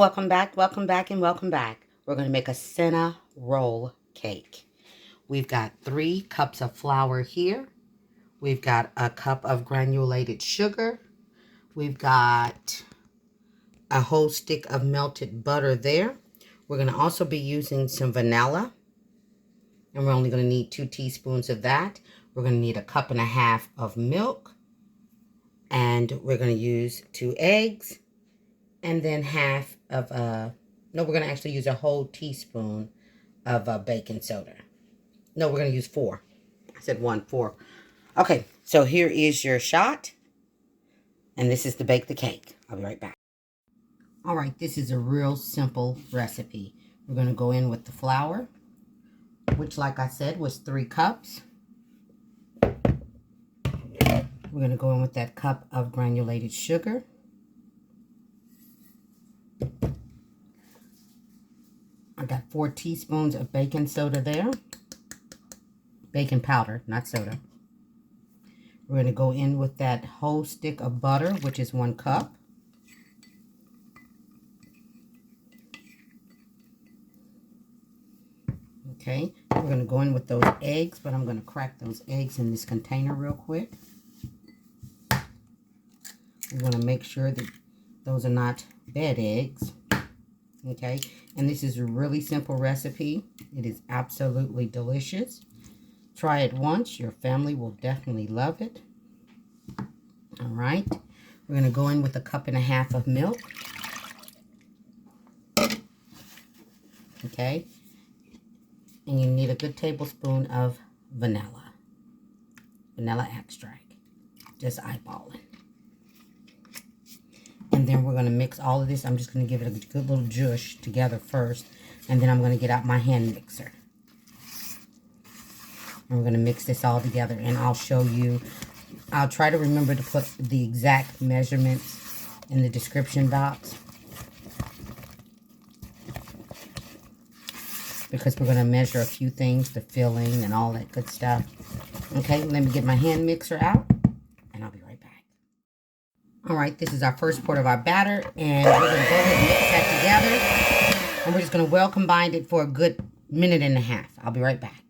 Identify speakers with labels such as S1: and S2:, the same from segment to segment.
S1: welcome back, and welcome back. We're going to make a CinnaRoll cake. We've got 3 cups of flour here. We've got a cup of granulated sugar. We've got a whole stick of melted butter there. We're going to also be using some vanilla. And we're only going to need 2 teaspoons of that. We're going to need a cup and a half of milk. And we're going to use 2 eggs. And then half of, no, we're going to actually use a whole teaspoon of baking soda. No, we're going to use 4. I said 1, 4. Okay, so here is your shot. And this is to bake the cake. I'll be right back. All right, this is a real simple recipe. We're going to go in with the flour, which, like I said, was 3 cups. We're going to go in with that cup of granulated sugar. I got 4 teaspoons of baking soda there. Baking powder, not soda. We're going to go in with that whole stick of butter, which is 1 cup. Okay, we're going to go in with those eggs, but I'm going to crack those eggs in this container real quick. We want to make sure that those are not bad eggs. Okay, and this is a really simple recipe. It is absolutely delicious. Try it once. Your family will definitely love it. All right, we're going to go in with a cup and a half of milk. Okay, and you need a good tablespoon of vanilla extract, just eyeballing. And then we're going to mix all of this. I'm just going to give it a good little zhuzh together first. And then I'm going to get out my hand mixer. And we're going to mix this all together. And I'll show you. I'll try to remember to put the exact measurements in the description box. Because we're going to measure a few things, the filling and all that good stuff. Okay, let me get my hand mixer out. And I'll be right back. All right, this is our first pour of our batter, and we're going to go ahead and mix that together, and we're just going to well combine it for a good minute and a half. I'll be right back.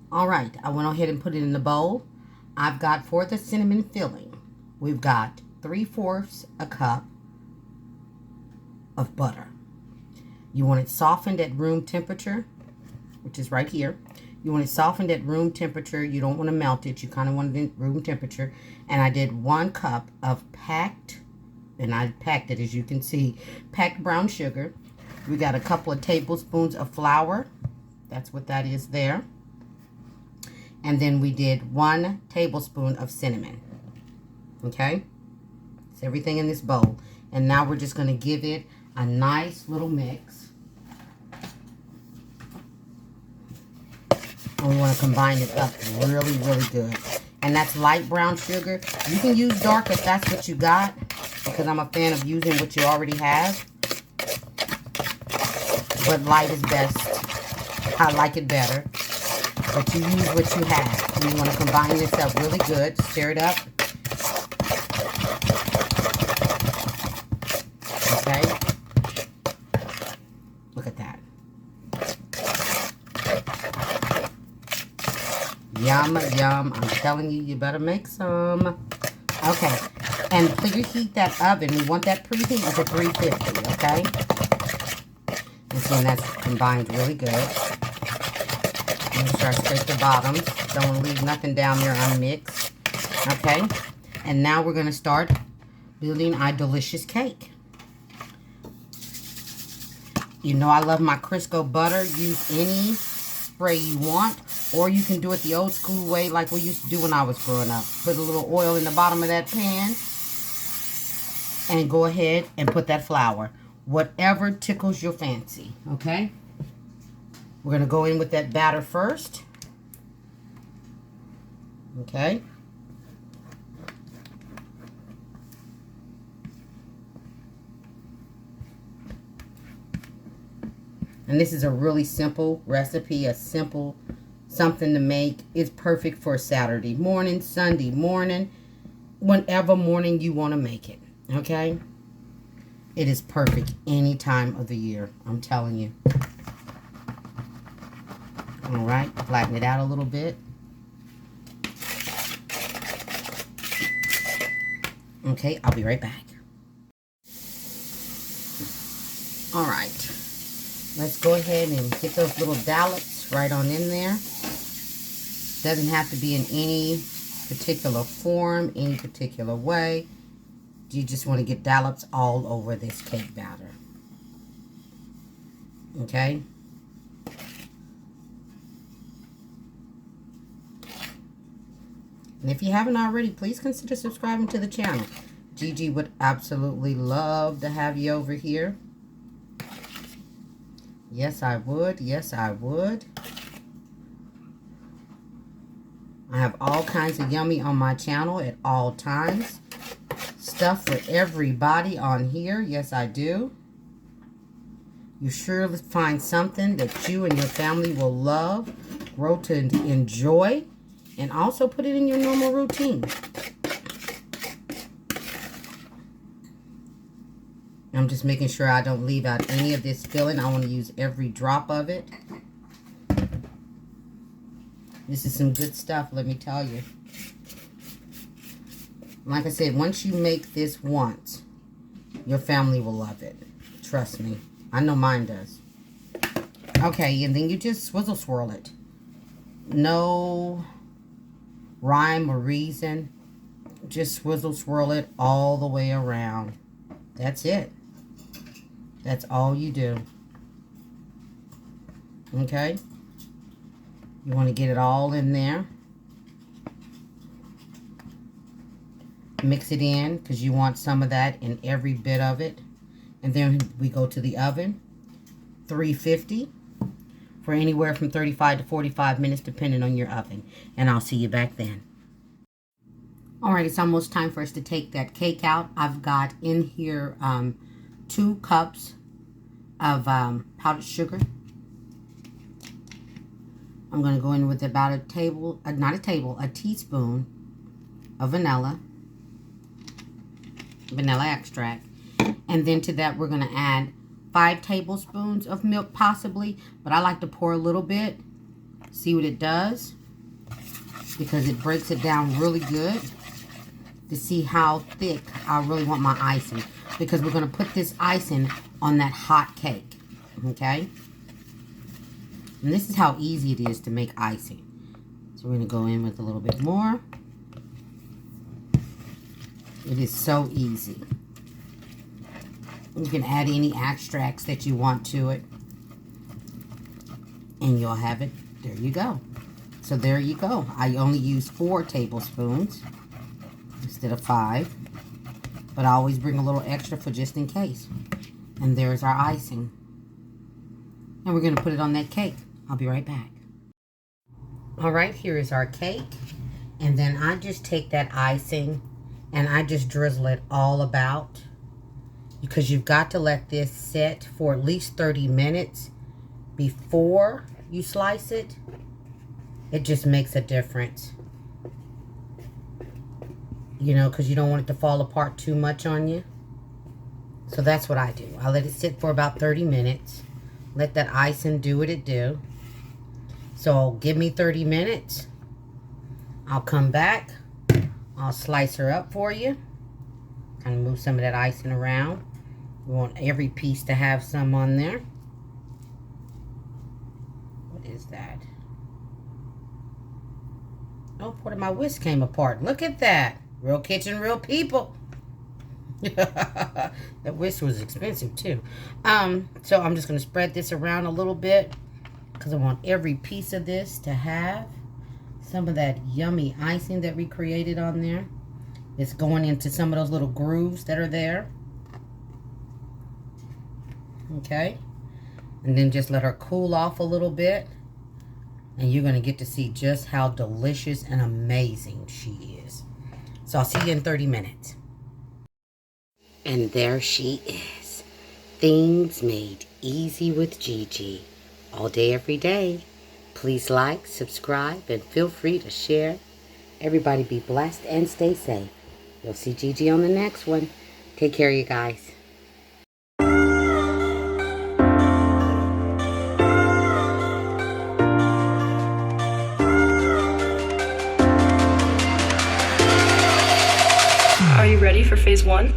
S1: All right, I went ahead and put it in the bowl. I've got, for the cinnamon filling, we've got 3/4 a cup of butter. You want it softened at room temperature, which is right here. You want it softened at room temperature. You don't want to melt it. You kind of want it at room temperature. And I did 1 cup of packed, and I packed it, as you can see, packed brown sugar. We got a couple of tablespoons of flour. That's what that is there. And then we did 1 tablespoon of cinnamon. Okay? It's everything in this bowl. And now we're just going to give it a nice little mix. And we want to combine it up really, really good. And that's light brown sugar. You can use dark if that's what you got, because I'm a fan of using what you already have. But light is best. I like it better. But you use what you have. You want to combine this up really good. Stir it up. Okay. Look at that. Yum, yum. I'm telling you, you better make some. Okay. And preheat that oven. We want that preheat to 350, okay? And see, that's combined really good. Make sure I scrape the bottoms. Don't want to leave nothing down there unmixed. Okay? And now we're going to start building our delicious cake. You know I love my Crisco butter. Use any spray you want. Or you can do it the old school way like we used to do when I was growing up. Put a little oil in the bottom of that pan. And go ahead and put that flour. Whatever tickles your fancy. Okay? We're going to go in with that batter first. Okay? And this is a really simple recipe, a simple something to make. It's perfect for Saturday morning, Sunday morning, whenever morning you want to make it. Okay? It is perfect any time of the year, I'm telling you. All right, flatten it out a little bit. Okay, I'll be right back. All right, let's go ahead and get those little dollops right on in there. Doesn't have to be in any particular form, any particular way. You just want to get dollops all over this cake batter. Okay? And if you haven't already, please consider subscribing to the channel. Gigi would absolutely love to have you over here. Yes, I would. Yes, I would. I have all kinds of yummy on my channel at all times. Stuff for everybody on here. Yes, I do. You surely find something that you and your family will love, grow to enjoy, and also put it in your normal routine. I'm just making sure I don't leave out any of this filling. I want to use every drop of it. This is some good stuff, let me tell you. Like I said, once you make this once, your family will love it. Trust me. I know mine does. Okay, and then you just swizzle swirl it. No rhyme or reason. Just swizzle swirl it all the way around. That's it. That's all you do. Okay? You want to get it all in there. Mix it in because you want some of that in every bit of it. And then we go to the oven. 350 for anywhere from 35 to 45 minutes depending on your oven. And I'll see you back then. Alright, it's almost time for us to take that cake out. I've got in here 2 cups of powdered sugar. I'm going to go in with about a teaspoon of vanilla extract. And then to that we're going to add 5 tablespoons of milk possibly. But I like to pour a little bit. See what it does. Because it breaks it down really good. To see how thick I really want my icing. Because we're going to put this icing on that hot cake. Okay? And this is how easy it is to make icing. So we're going to go in with a little bit more. It is so easy. You can add any extracts that you want to it. And you'll have it. There you go. So there you go. I only use 4 tablespoons instead of 5. But I always bring a little extra for just in case. And there's our icing. And we're going to put it on that cake. I'll be right back. Alright, here is our cake. And then I just take that icing and I just drizzle it all about. Because you've got to let this sit for at least 30 minutes before you slice it. It just makes a difference. You know, because you don't want it to fall apart too much on you. So that's what I do. I let it sit for about 30 minutes. Let that icing do what it do. So give me 30 minutes. I'll come back. I'll slice her up for you. Kind of move some of that icing around. We want every piece to have some on there. What is that? Oh, part of my whisk came apart. Look at that. Real kitchen, real people. That whisk was expensive too. So I'm just going to spread this around a little bit because I want every piece of this to have some of that yummy icing that we created on there. It's going into some of those little grooves that are there. Okay. And then just let her cool off a little bit. And you're going to get to see just how delicious and amazing she is. So I'll see you in 30 minutes. And there she is. Things made easy with Gigi. All day, every day. Please like, subscribe, and feel free to share. Everybody be blessed and stay safe. You'll see Gigi on the next one. Take care, you guys.
S2: for phase one.